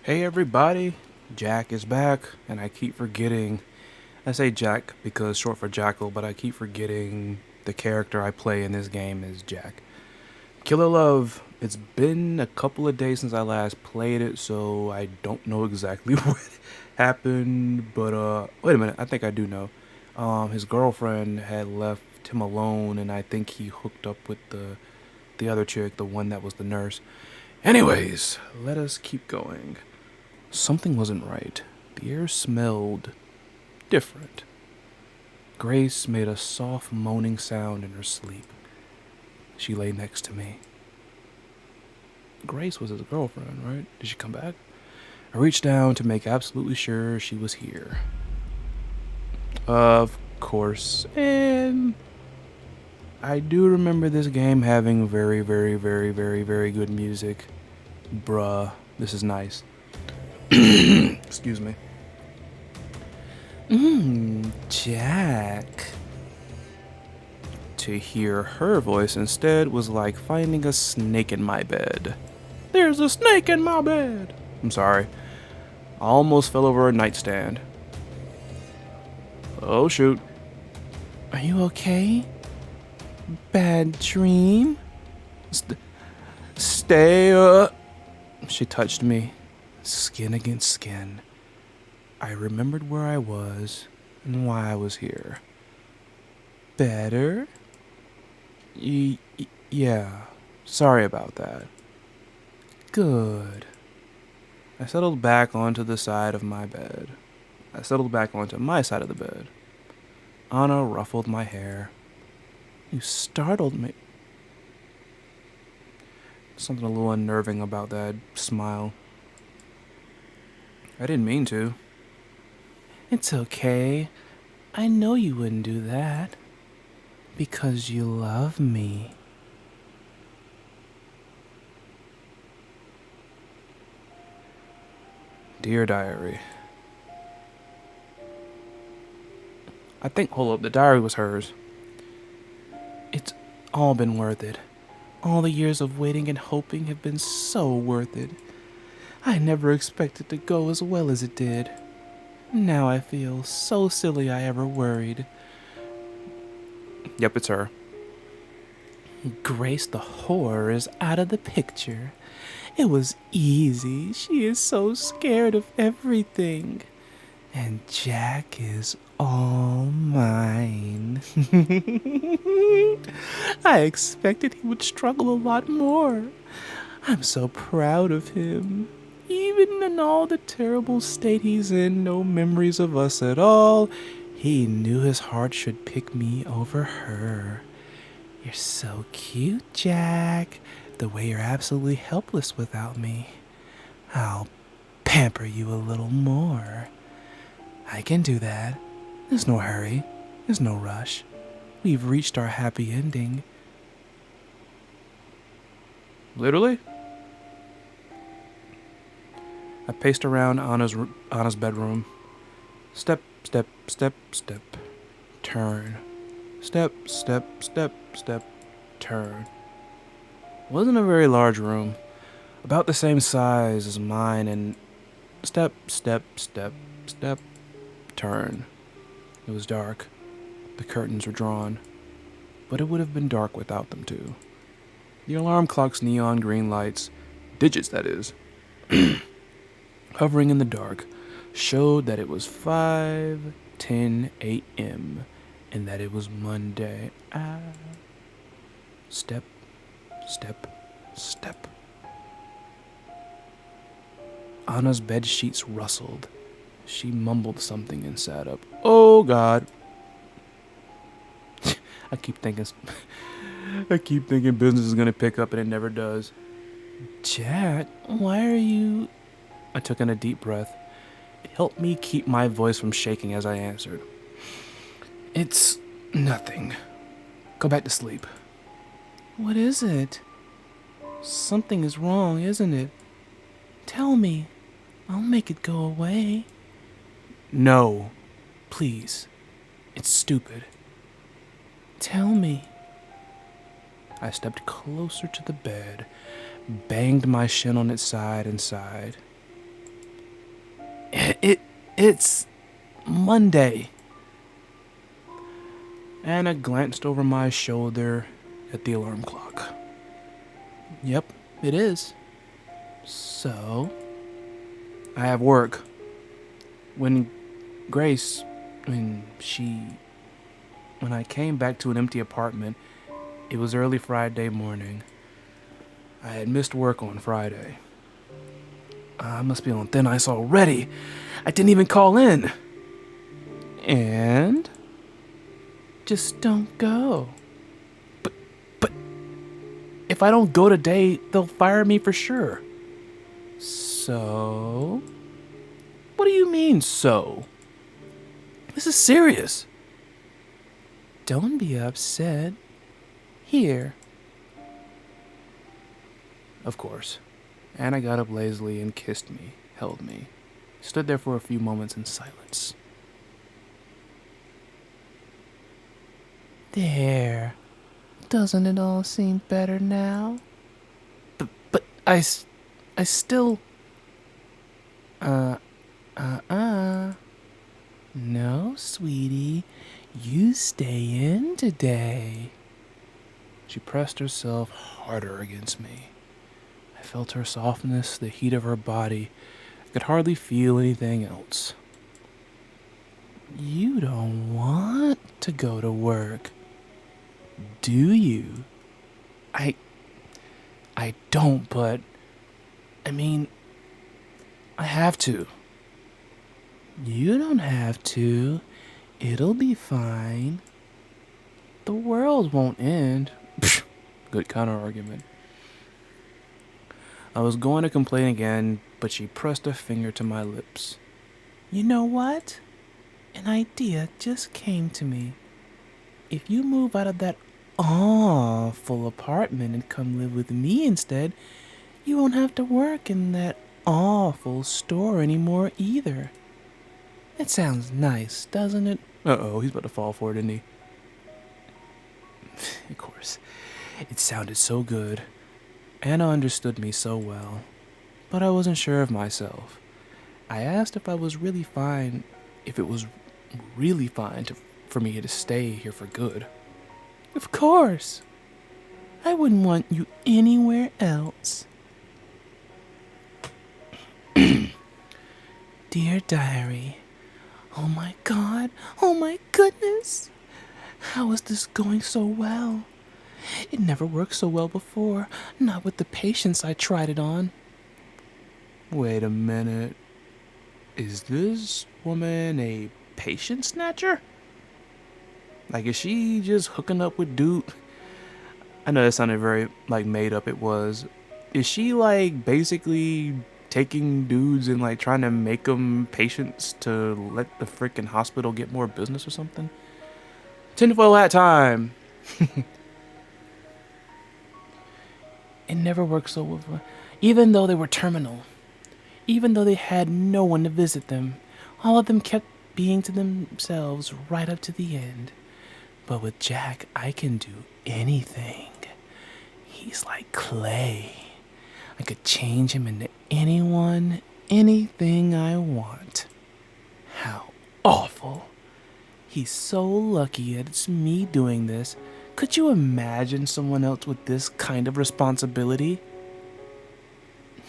Hey everybody, Jack is back, and I keep forgetting. I say Jack because short for Jackal, but I keep forgetting the character I play in this game is Jack. Killer Love, it's been a couple of days since I last played it, so I don't know exactly what happened, but wait a minute, I think I do know. His girlfriend had left him alone, and I think he hooked up with the other chick, the one that was the nurse. Anyways, let us keep going. Something wasn't right. The air smelled different. Grace made a soft moaning sound in her sleep. She lay next to me. Grace was his girlfriend, right? Did she come back? I reached down to make absolutely sure she was here. Of course. And I do remember this game having very, very, very, very, very good music. Bruh, this is nice. Excuse me. Jack. To hear her voice instead was like finding a snake in my bed. There's a snake in my bed! I'm sorry. I almost fell over a nightstand. Oh shoot. Are you okay? Bad dream? Stay up. She touched me, skin against skin. I remembered where I was and why I was here. Better? Yeah. Sorry about that. Good. I settled back onto the side of my bed. I settled back onto my side of the bed. Anna ruffled my hair. You startled me. Something a little unnerving about that smile. I didn't mean to. It's okay. I know you wouldn't do that. Because you love me. Dear Diary. Hold up, the diary was hers. It's all been worth it. All the years of waiting and hoping have been so worth it. I never expected to go as well as it did. Now I feel so silly I ever worried. Yep, it's her. Grace the whore is out of the picture. It was easy. She is so scared of everything. And Jack is all mine. I expected he would struggle a lot more. I'm so proud of him. Even in all the terrible state he's in, no memories of us at all, he knew his heart should pick me over her. You're so cute, Jack. The way you're absolutely helpless without me. I'll pamper you a little more. I can do that. There's no hurry. There's no rush. We've reached our happy ending. Literally? I paced around Anna's bedroom. Step, step, step, step. Turn. Step, step, step, step. Turn. It wasn't a very large room. About the same size as mine, and step, step, step, step. Turn. It was dark. The curtains were drawn. But it would have been dark without them, too. The alarm clock's neon green lights, digits that is, hovering in the dark, showed that it was 5:10 a.m. and that it was Monday. Step, step, step. Anna's bed sheets rustled. She mumbled something and sat up. Oh God. I keep thinking business is gonna pick up and it never does. Jack, why are you... I took in a deep breath. It helped me keep my voice from shaking as I answered. It's nothing. Go back to sleep. What is it? Something is wrong, isn't it? Tell me. I'll make it go away. No. Please. It's stupid. Tell me. I stepped closer to the bed, banged my shin on its side and sighed. It's Monday. Anna glanced over my shoulder at the alarm clock. Yep, it is. So, I have work. When Grace, when I came back to an empty apartment, it was early Friday morning. I had missed work on Friday. I must be on thin ice already. I didn't even call in. And just don't go. But if I don't go today, they'll fire me for sure. So? What do you mean, so? This is serious. Don't be upset. Here. Of course. Anna got up lazily and kissed me, held me. Stood there for a few moments in silence. There. Doesn't it all seem better now? But I still... No, sweetie. You stay in today. She pressed herself harder against me. I felt her softness, the heat of her body. I could hardly feel anything else. You don't want to go to work, do you? I don't, but... I mean... I have to. You don't have to. It'll be fine. The world won't end. Good counter-argument. I was going to complain again, but she pressed a finger to my lips. You know what? An idea just came to me. If you move out of that awful apartment and come live with me instead, you won't have to work in that awful store anymore either. It sounds nice, doesn't it? Uh-oh, he's about to fall for it, isn't he? Of course. It sounded so good. Anna understood me so well. But I wasn't sure of myself. I asked if it was really fine for me to stay here for good. Of course. I wouldn't want you anywhere else. Dear Diary, oh my goodness, how is this going so well? It never worked so well before, not with the patients I tried it on. Wait a minute, is this woman a patient snatcher? Like, is she just hooking up with dude? I know that sounded very, made up. It was. Is she, basically taking dudes and, trying to make them patients to let the freaking hospital get more business or something? Tinfoil hat time! It never worked so well. Even though they were terminal. Even though they had no one to visit them. All of them kept being to themselves right up to the end. But with Jack, I can do anything. He's like clay. I could change him into anyone, anything I want. How awful. He's so lucky that it's me doing this. Could you imagine someone else with this kind of responsibility?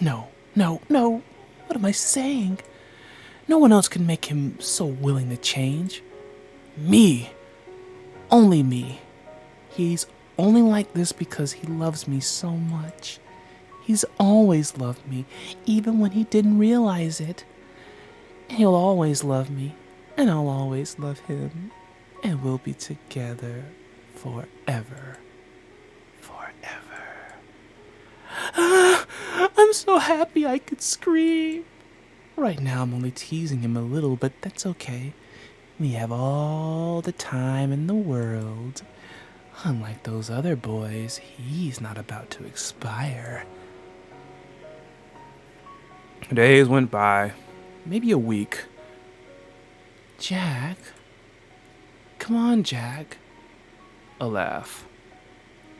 No. What am I saying? No one else can make him so willing to change. Me. Only me. He's only like this because he loves me so much. He's always loved me, even when he didn't realize it. He'll always love me, and I'll always love him. And we'll be together forever. Forever. I'm so happy I could scream. Right now I'm only teasing him a little, but that's okay. We have all the time in the world. Unlike those other boys, he's not about to expire. Days went by, maybe a week. Jack? Come on, Jack. A laugh.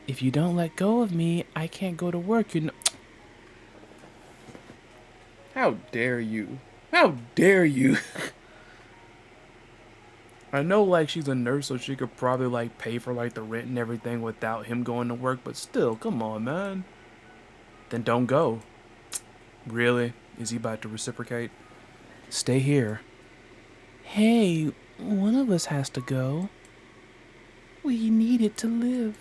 If you don't let go of me, I can't go to work, you know. How dare you? How dare you? I know, like, she's a nurse, so she could probably, like, pay for, like, the rent and everything without him going to work, but still, come on, man. Then don't go. Really? Is he about to reciprocate? Stay here. Hey, one of us has to go. We need it to live.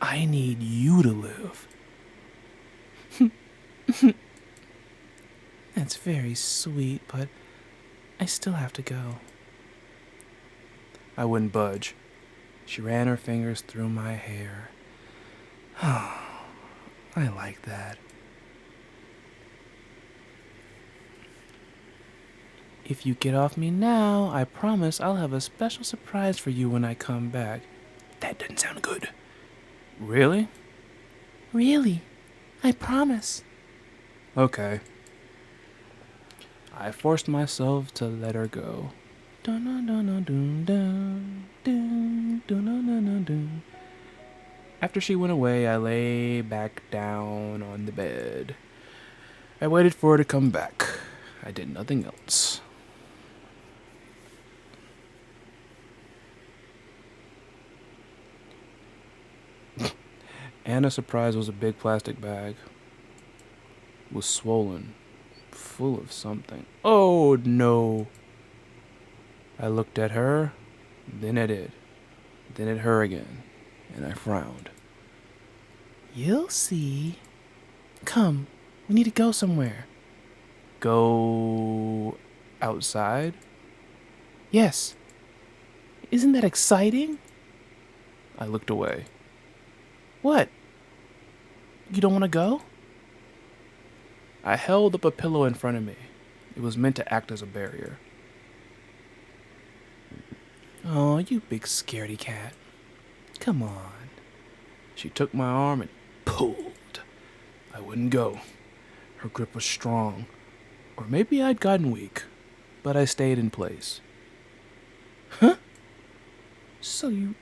I need you to live. That's very sweet, but I still have to go. I wouldn't budge. She ran her fingers through my hair. I like that. If you get off me now, I promise I'll have a special surprise for you when I come back. That doesn't sound good. Really? Really. I promise. Okay. I forced myself to let her go. After she went away, I lay back down on the bed. I waited for her to come back. I did nothing else. Anna's surprise was a big plastic bag. It was swollen, full of something. Oh no! I looked at her, then at it, then at her again, and I frowned. You'll see. Come, we need to go somewhere. Go outside? Yes. Isn't that exciting? I looked away. What? You don't want to go? I held up a pillow in front of me. It was meant to act as a barrier. Oh, you big scaredy cat. Come on. She took my arm and pulled. I wouldn't go. Her grip was strong. Or maybe I'd gotten weak. But I stayed in place. Huh? So you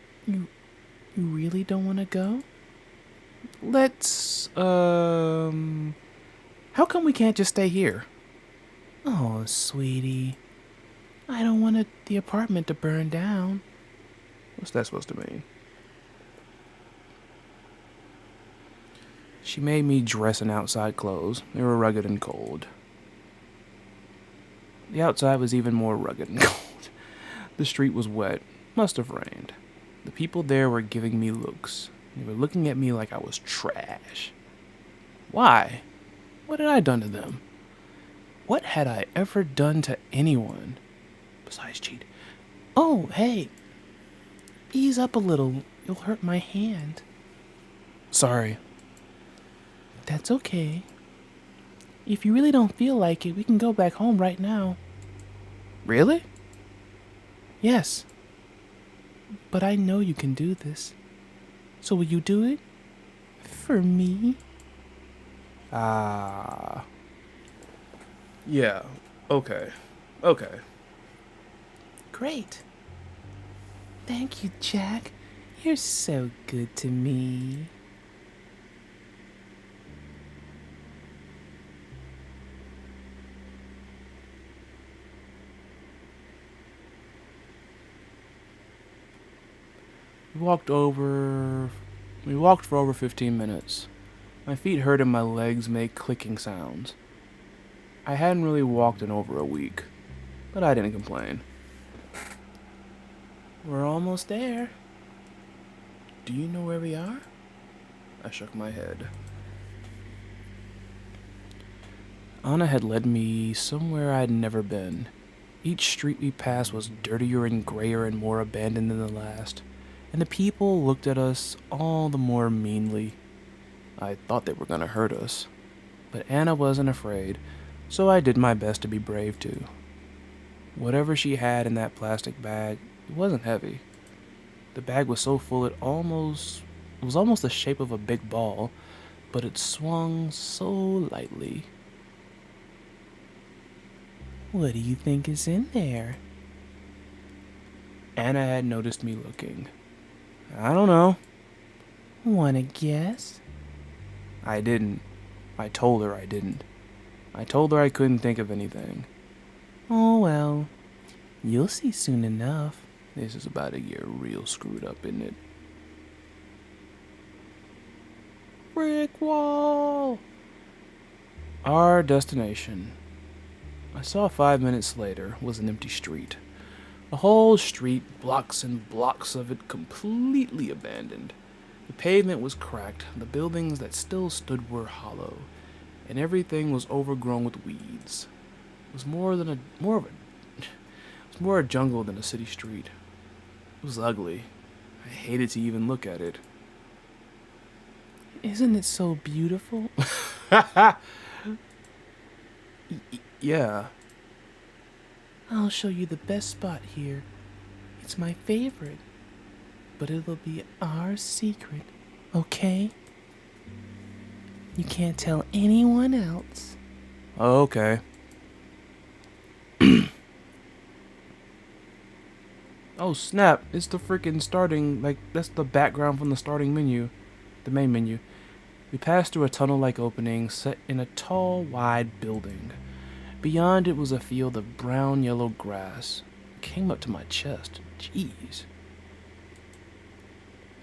really don't want to go? Let's, how come we can't just stay here? Oh, sweetie. I don't want the apartment to burn down. What's that supposed to mean? She made me dress in outside clothes. They were rugged and cold. The outside was even more rugged and cold. The street was wet. Must have rained. The people there were giving me looks. They were looking at me like I was trash. Why? What had I done to them? What had I ever done to anyone? Besides cheat. Oh, hey. Ease up a little. You'll hurt my hand. Sorry. That's okay. If you really don't feel like it, we can go back home right now. Really? Yes. But I know you can do this. So will you do it? For me? Yeah. Okay. Okay. Great. Thank you, Jack. You're so good to me. We walked for over 15 minutes. My feet hurt and my legs made clicking sounds. I hadn't really walked in over a week, but I didn't complain. We're almost there. Do you know where we are? I shook my head. Anna had led me somewhere I'd never been. Each street we passed was dirtier and grayer and more abandoned than the last, and the people looked at us all the more meanly. I thought they were going to hurt us, but Anna wasn't afraid, so I did my best to be brave too. Whatever she had in that plastic bag, it wasn't heavy. The bag was so full it was almost the shape of a big ball, but it swung so lightly. What do you think is in there? Anna had noticed me looking. I don't know. Wanna guess? I didn't. I told her I didn't. I told her I couldn't think of anything. Oh well, you'll see soon enough. This is about to get real screwed up, isn't it? Brick wall! Our destination, I saw 5 minutes later, was an empty street. A whole street, blocks and blocks of it, completely abandoned. The pavement was cracked, the buildings that still stood were hollow, and everything was overgrown with weeds. It was more a jungle than a city street. It was ugly. I hated to even look at it. Isn't it so beautiful? Yeah. I'll show you the best spot here. It's my favorite. But it'll be our secret, okay? You can't tell anyone else. Okay. Oh snap, it's the freaking starting, that's the background from the starting menu. The main menu. We passed through a tunnel-like opening set in a tall, wide building. Beyond it was a field of brown-yellow grass. It came up to my chest. Jeez.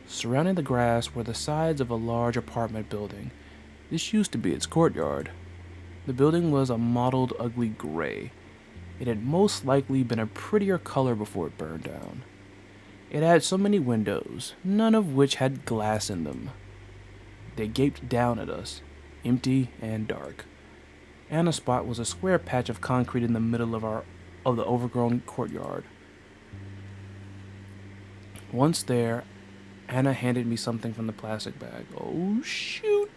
Surrounding the grass were the sides of a large apartment building. This used to be its courtyard. The building was a mottled, ugly gray. It had most likely been a prettier color before it burned down. It had so many windows, none of which had glass in them. They gaped down at us, empty and dark. And a spot was a square patch of concrete in the middle of the overgrown courtyard. Once there, Anna handed me something from the plastic bag. Oh shoot!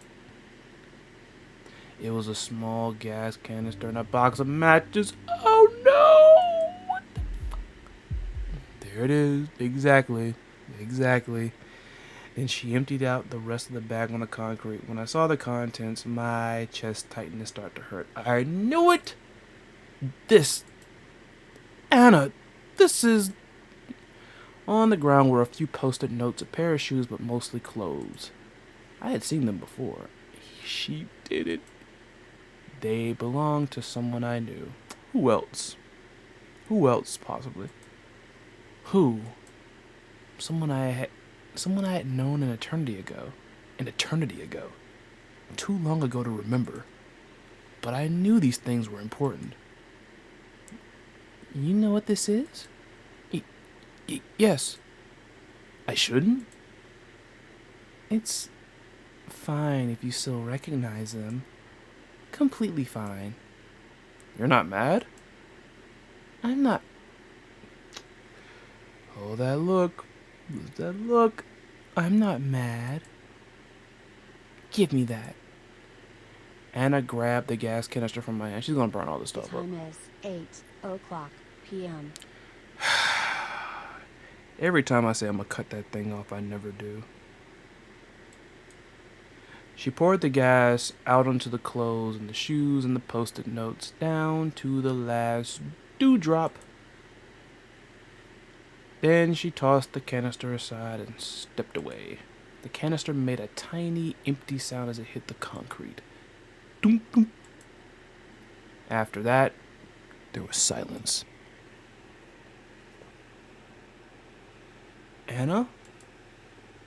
It was a small gas canister and a box of matches. Oh no! What the fuck? There it is. Exactly. Then she emptied out the rest of the bag on the concrete. When I saw the contents, my chest tightened and started to hurt. I knew it! Anna, this is... On the ground were a few post-it notes, a pair of shoes, but mostly clothes. I had seen them before. She did it. They belonged to someone I knew. Who else? Who else, possibly? Who? Someone I had known an eternity ago. An eternity ago. Too long ago to remember. But I knew these things were important. You know what this is? Yes. I shouldn't? It's fine if you still recognize them. Completely fine. You're not mad? I'm not. Oh, that look. That look. I'm not mad. Give me that. Anna grabbed the gas canister from my hand. She's gonna burn all this stuff up. Time is 8:00 p.m. Every time I say I'm gonna cut that thing off, I never do. She poured the gas out onto the clothes and the shoes and the post-it notes, down to the last dewdrop. Then she tossed the canister aside and stepped away. The canister made a tiny, empty sound as it hit the concrete. Doom, doom. After that, there was silence. Anna?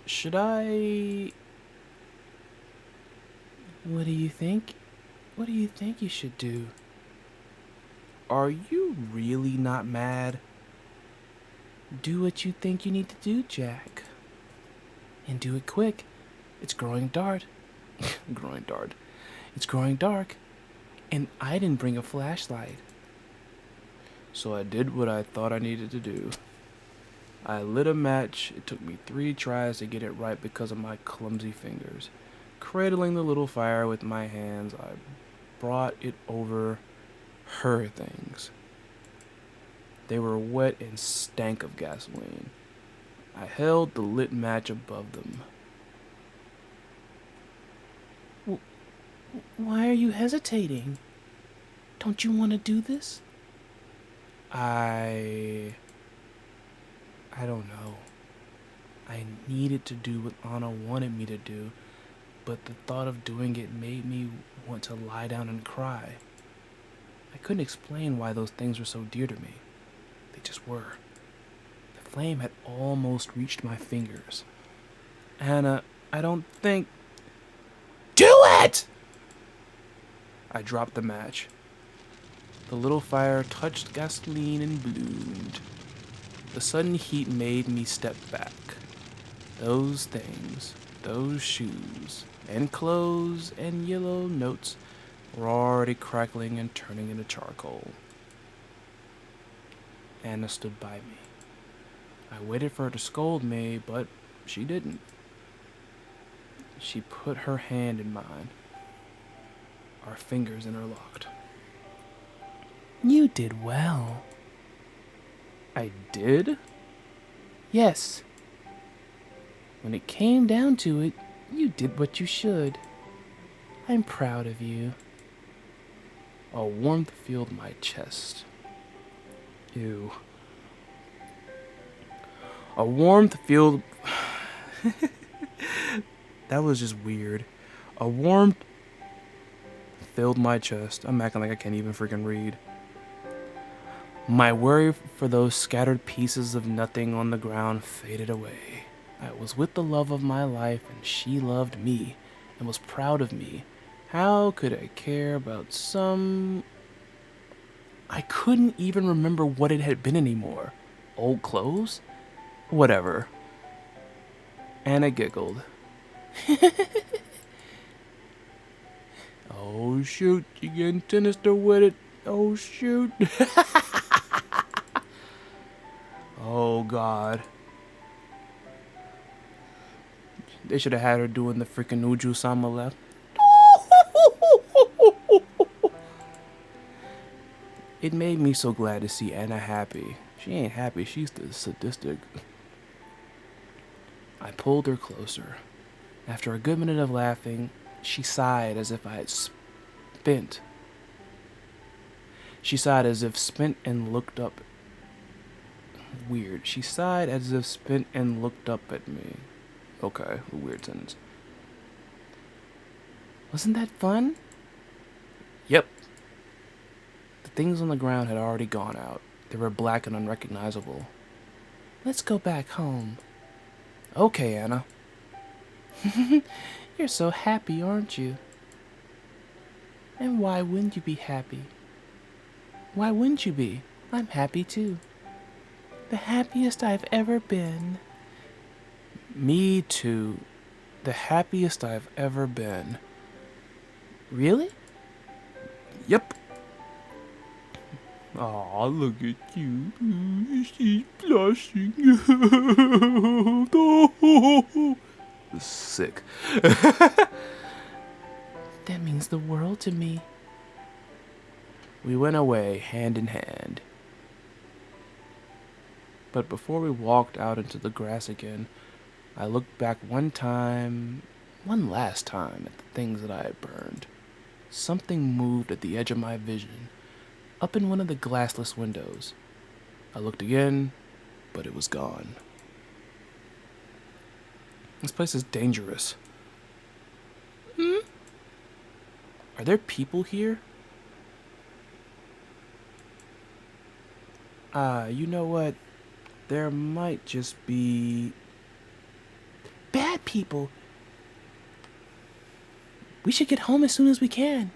Should I... What do you think? What do you think you should do? Are you really not mad? Do what you think you need to do, Jack. And do it quick. It's growing dark. It's growing dark. And I didn't bring a flashlight. So I did what I thought I needed to do. I lit a match. It took me 3 tries to get it right because of my clumsy fingers. Cradling the little fire with my hands, I brought it over her things. They were wet and stank of gasoline. I held the lit match above them. Why are you hesitating? Don't you want to do this? I don't know. I needed to do what Anna wanted me to do, but the thought of doing it made me want to lie down and cry. I couldn't explain why those things were so dear to me. They just were. The flame had almost reached my fingers. Anna, I don't think... Do it! I dropped the match. The little fire touched gasoline and bloomed. The sudden heat made me step back. Those things, those shoes, and clothes, and yellow notes were already crackling and turning into charcoal. Anna stood by me. I waited for her to scold me, but she didn't. She put her hand in mine. Our fingers interlocked. You did well. I did? Yes. When it came down to it, you did what you should. I'm proud of you. A warmth filled my chest. Ew. A warmth filled... That was just weird. A warmth filled my chest. I'm acting like I can't even freaking read. My worry for those scattered pieces of nothing on the ground faded away. I was with the love of my life, and she loved me and was proud of me. How could I care about some... I couldn't even remember what it had been anymore. Old clothes? Whatever. Anna giggled. Oh shoot, you getting sinister with it. Oh shoot. Oh god. They should have had her doing the freaking Uju Sama left. It made me so glad to see Anna happy. She ain't happy, she's the sadistic. I pulled her closer. After a good minute of laughing, she sighed as if I had spent. She sighed as if spent and looked up. Weird. She sighed as if spent and looked up at me. Okay, a weird sentence. Wasn't that fun? Yep. The things on the ground had already gone out. They were black and unrecognizable. Let's go back home. Okay, Anna. You're so happy, aren't you? And why wouldn't you be happy? Why wouldn't you be? I'm happy too. The happiest I've ever been. Me too. The happiest I've ever been. Really? Yep. Aw, look at you. She's blushing. Sick. That means the world to me. We went away hand in hand. But before we walked out into the grass again, I looked back one last time at the things that I had burned. Something moved at the edge of my vision, up in one of the glassless windows. I looked again, but it was gone. This place is dangerous. Are there people here? You know what? There might just be... bad people. We should get home as soon as we can.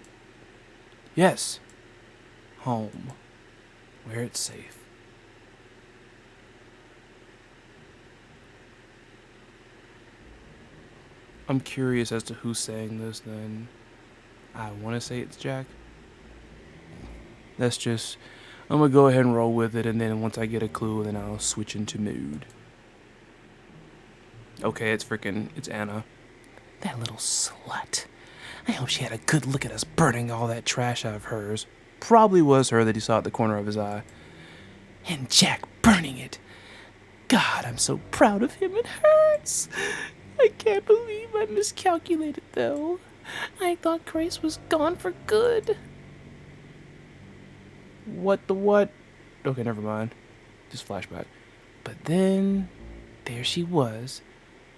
Yes. Home. Where it's safe. I'm curious as to who's saying this then. I want to say it's Jack. I'm going to go ahead and roll with it, and then once I get a clue, then I'll switch into mood. Okay, it's Anna. That little slut. I hope she had a good look at us burning all that trash out of hers. Probably was her that he saw at the corner of his eye. And Jack burning it. God, I'm so proud of him, it hurts. I can't believe I miscalculated, though. I thought Grace was gone for good. What the what? Okay, never mind. Just flashback. But then, there she was,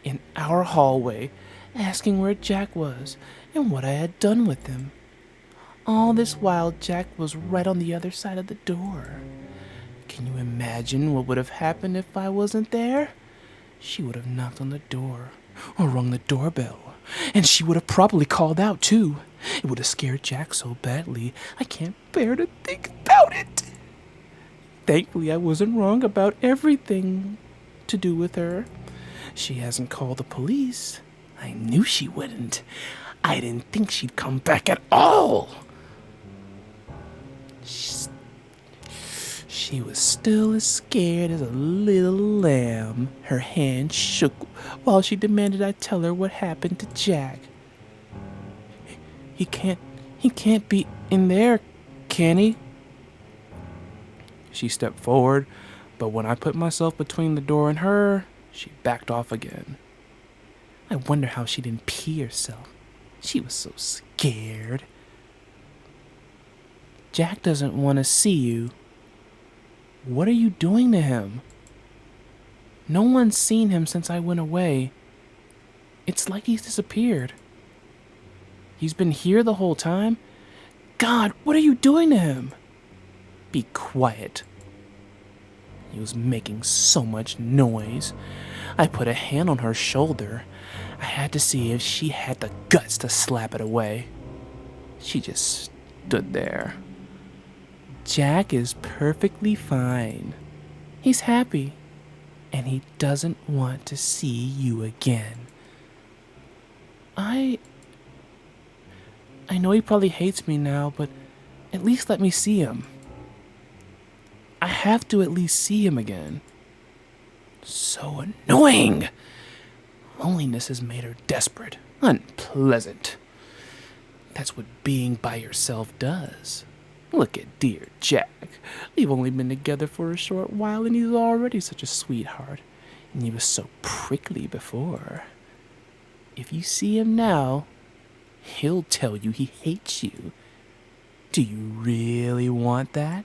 in our hallway, asking where Jack was and what I had done with him. All this while, Jack was right on the other side of the door. Can you imagine what would have happened if I wasn't there? She would have knocked on the door or rung the doorbell, and she would have probably called out too. It would have scared Jack so badly, I can't bear to think about it. Thankfully, I wasn't wrong about everything to do with her. She hasn't called the police. I knew she wouldn't. I didn't think she'd come back at all. She was still as scared as a little lamb. Her hand shook while she demanded I tell her what happened to Jack. He can't be in there, can he? She stepped forward, but when I put myself between the door and her, she backed off again. I wonder how she didn't pee herself. She was so scared. Jack doesn't want to see you. What are you doing to him? No one's seen him since I went away. It's like he's disappeared. He's been here the whole time? God, what are you doing to him? Be quiet. He was making so much noise. I put a hand on her shoulder. I had to see if she had the guts to slap it away. She just stood there. Jack is perfectly fine. He's happy, and he doesn't want to see you again. I know he probably hates me now, but at least let me see him. I have to at least see him again. So annoying! Loneliness has made her desperate, unpleasant. That's what being by yourself does. Look at dear Jack. We've only been together for a short while and he's already such a sweetheart. And he was so prickly before. If you see him now, he'll tell you he hates you. Do you really want that?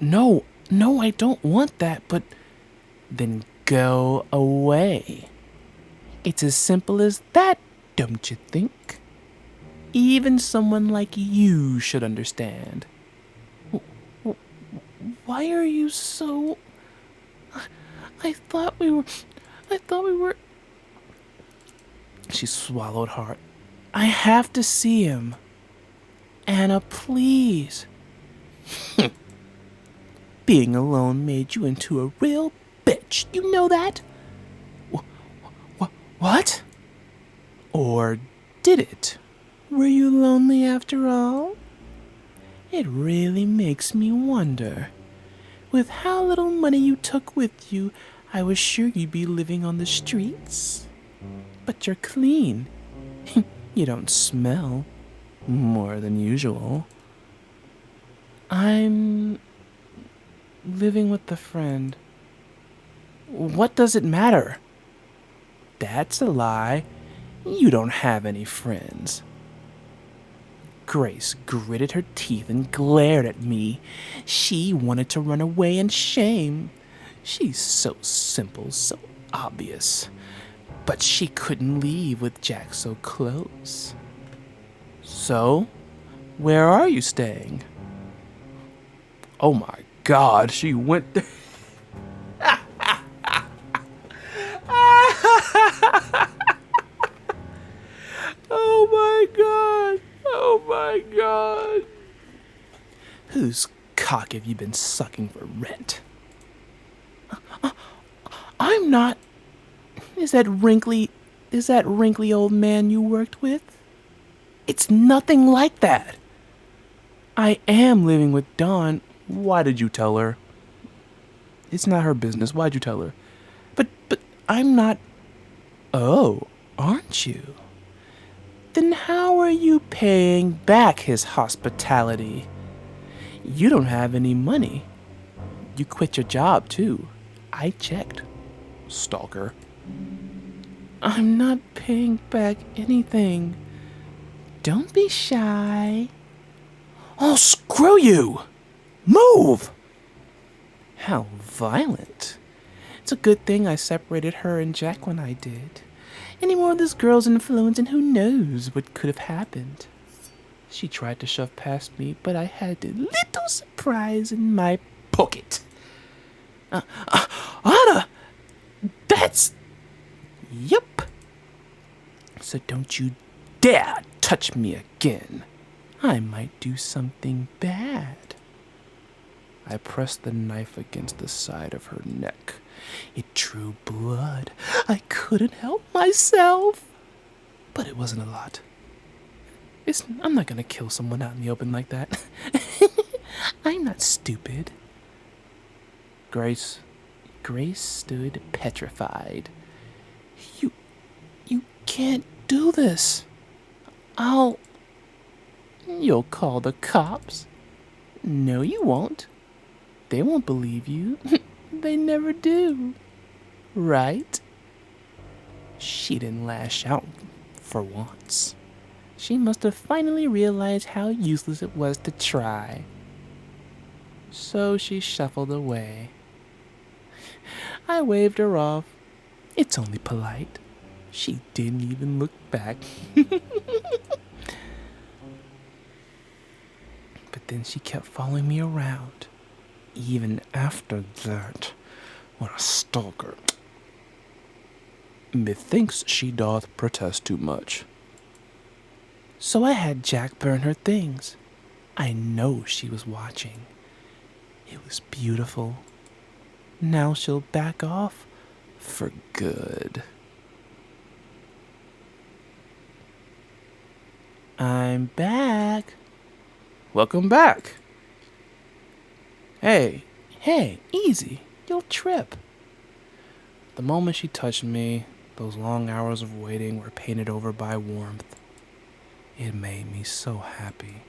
No, I don't want that, but then go away. It's as simple as that, don't you think? Even someone like you should understand. Why are you so... I thought we were... She swallowed hard. I have to see him. Anna, please. Being alone made you into a real bitch. You know that? What? Or did it? Were you lonely after all? It really makes me wonder. With how little money you took with you, I was sure you'd be living on the streets. But you're clean. You don't smell more than usual. I'm living with a friend. What does it matter? That's a lie. You don't have any friends. Grace gritted her teeth and glared at me. She wanted to run away in shame. She's so simple, so obvious. But she couldn't leave with Jack so close. So, where are you staying? Oh my God, she went there. Oh my God. Oh my God. Whose cock have you been sucking for rent? I'm not. Is that wrinkly old man you worked with? It's nothing like that. I am living with Dawn. Why did you tell her? It's not her business. Why'd you tell her? But I'm not. Oh, aren't you? Then how are you paying back his hospitality? You don't have any money. You quit your job, too. I checked. Stalker. I'm not paying back anything. Don't be shy. Oh, screw you! Move! How violent. It's a good thing I separated her and Jack when I did. Any more of this girl's influence and who knows what could have happened. She tried to shove past me, but I had a little surprise in my pocket. Anna! That's... Yep. So don't you dare touch me again. I might do something bad. I pressed the knife against the side of her neck. It drew blood. I couldn't help myself. But it wasn't a lot. I'm not gonna kill someone out in the open like that. I'm not stupid. Grace stood petrified. You can't do this. You'll call the cops? No, you won't. They won't believe you. They never do. Right? She didn't lash out for once. She must have finally realized how useless it was to try. So she shuffled away. I waved her off. It's only polite. She didn't even look back. But then she kept following me around. Even after that, what a stalker. Methinks she doth protest too much. So I had Jack burn her things. I know she was watching. It was beautiful. Now she'll back off for good. I'm back. Welcome back. Hey, easy. You'll trip. The moment she touched me, those long hours of waiting were painted over by warmth. It made me so happy.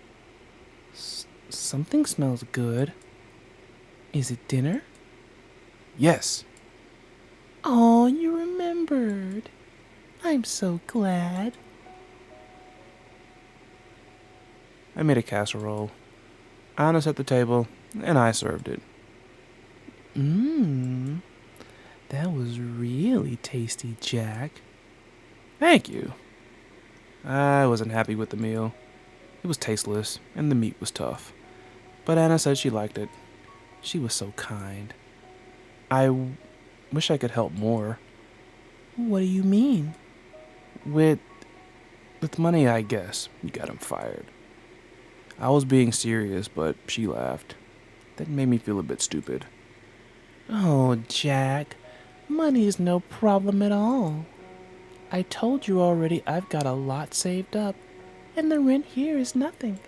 Something smells good. Is it dinner? Yes. Oh, you remembered. I'm so glad. I made a casserole. Anna set the table, and I served it. That was really tasty, Jack. Thank you. I wasn't happy with the meal. It was tasteless, and the meat was tough. But Anna said she liked it. She was so kind. I wish I could help more. What do you mean? With money, I guess. You got him fired. I was being serious, but she laughed. That made me feel a bit stupid. Oh, Jack. Money is no problem at all. I told you already I've got a lot saved up, and the rent here is nothing.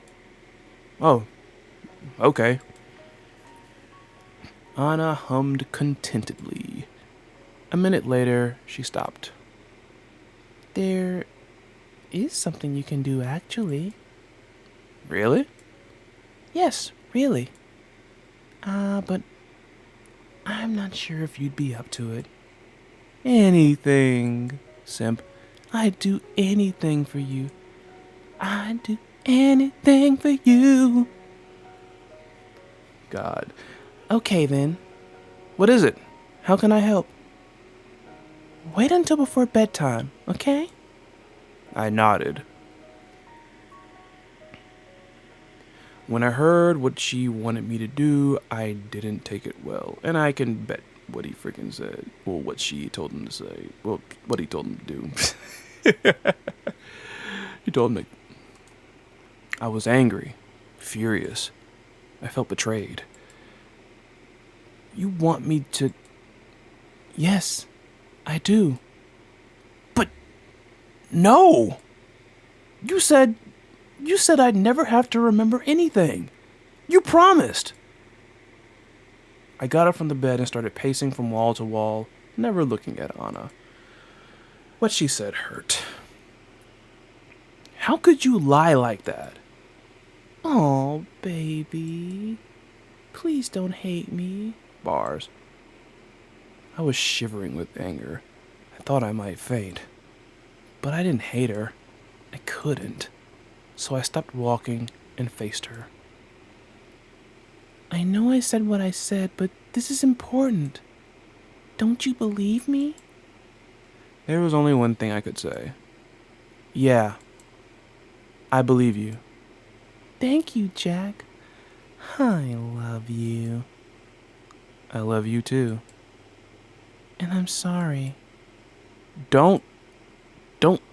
Oh, okay. Anna hummed contentedly. A minute later, she stopped. There is something you can do, actually. Really? Yes, really. But I'm not sure if you'd be up to it. Anything, simp. I'd do anything for you. I'd do anything for you. God. Okay, then. What is it? How can I help? Wait until before bedtime, okay? I nodded. When I heard what she wanted me to do, I didn't take it well. And I can bet what he freaking said. Well, what she told him to say. Well, what he told him to do. He told me. I was angry, furious. I felt betrayed. You want me to... Yes, I do. But... No! You said I'd never have to remember anything. You promised. I got up from the bed and started pacing from wall to wall, never looking at Anna. What she said hurt. How could you lie like that? Oh, baby. Please don't hate me. Bars. I was shivering with anger. I thought I might faint. But I didn't hate her. I couldn't. So I stopped walking and faced her. I know I said what I said, but this is important. Don't you believe me? There was only one thing I could say. Yeah, I believe you. Thank you, Jack. I love you. I love you too. And I'm sorry. Don't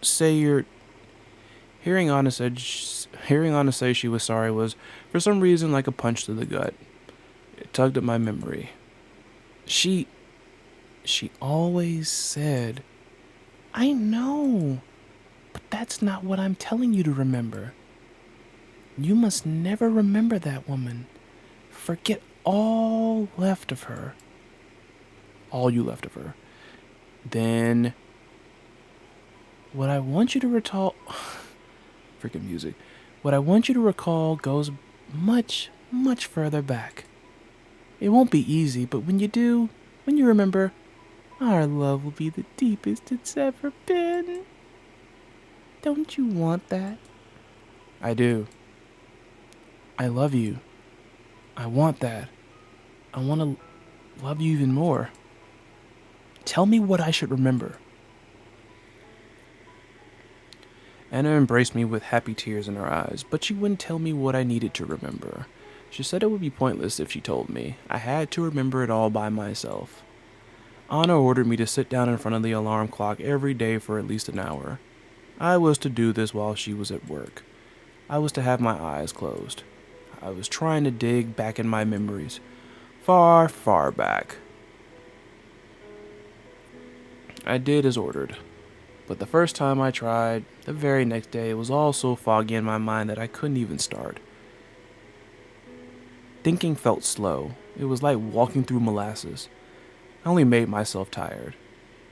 say you're. Hearing Anna say she was sorry was, for some reason, like a punch to the gut. It tugged at my memory. She always said, I know, but that's not what I'm telling you to remember. You must never remember that woman. Forget all left of her. All you left of her. Then, what I want you to recall. Freaking music. What I want you to recall goes much, much further back. It won't be easy, but when you remember, our love will be the deepest it's ever been. Don't you want that? I do. I love you. I want that. I want to love you even more. Tell me what I should remember. Anna embraced me with happy tears in her eyes, but she wouldn't tell me what I needed to remember. She said it would be pointless if she told me. I had to remember it all by myself. Anna ordered me to sit down in front of the alarm clock every day for at least an hour. I was to do this while she was at work. I was to have my eyes closed. I was trying to dig back in my memories. Far, far back. I did as ordered. But the first time I tried, the very next day, it was all so foggy in my mind that I couldn't even start. Thinking felt slow. It was like walking through molasses. I only made myself tired.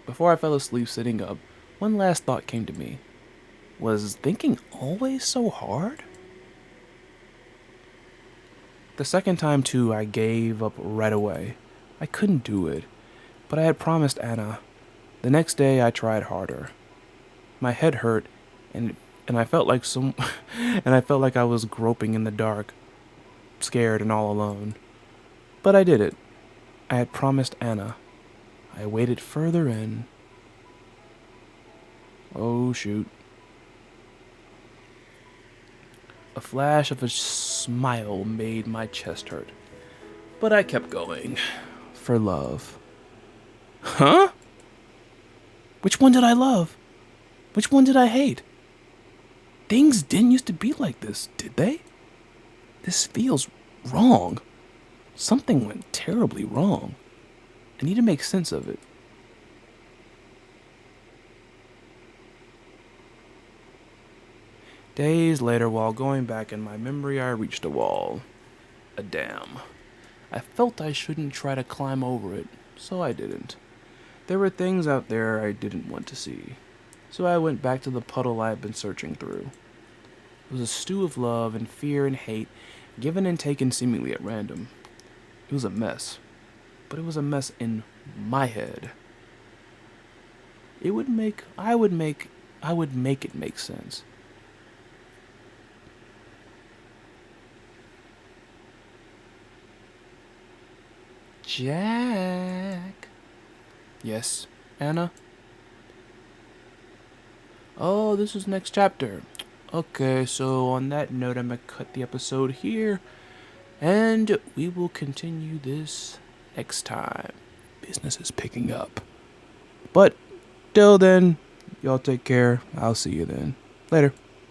Before I fell asleep sitting up, one last thought came to me. Was thinking always so hard? The second time, too, I gave up right away. I couldn't do it, but I had promised Anna. The next day, I tried harder. My head hurt, and I felt like I was groping in the dark, scared and all alone. But I did it. I had promised Anna. I waded further in. Oh, shoot. A flash of a smile made my chest hurt. But I kept going. For love. Huh? Which one did I love? Which one did I hate? Things didn't used to be like this, did they? This feels wrong. Something went terribly wrong. I need to make sense of it. Days later, while going back in my memory, I reached a wall. A dam. I felt I shouldn't try to climb over it, so I didn't. There were things out there I didn't want to see, so I went back to the puddle I had been searching through. It was a stew of love and fear and hate, given and taken seemingly at random. It was a mess, but it was a mess in my head. I would make it make sense. Jack. Yes, Anna? Oh, this is next chapter. Okay, so on that note, I'm gonna cut the episode here, and we will continue this next time. Business is picking up. But till then, y'all take care. I'll see you then. Later.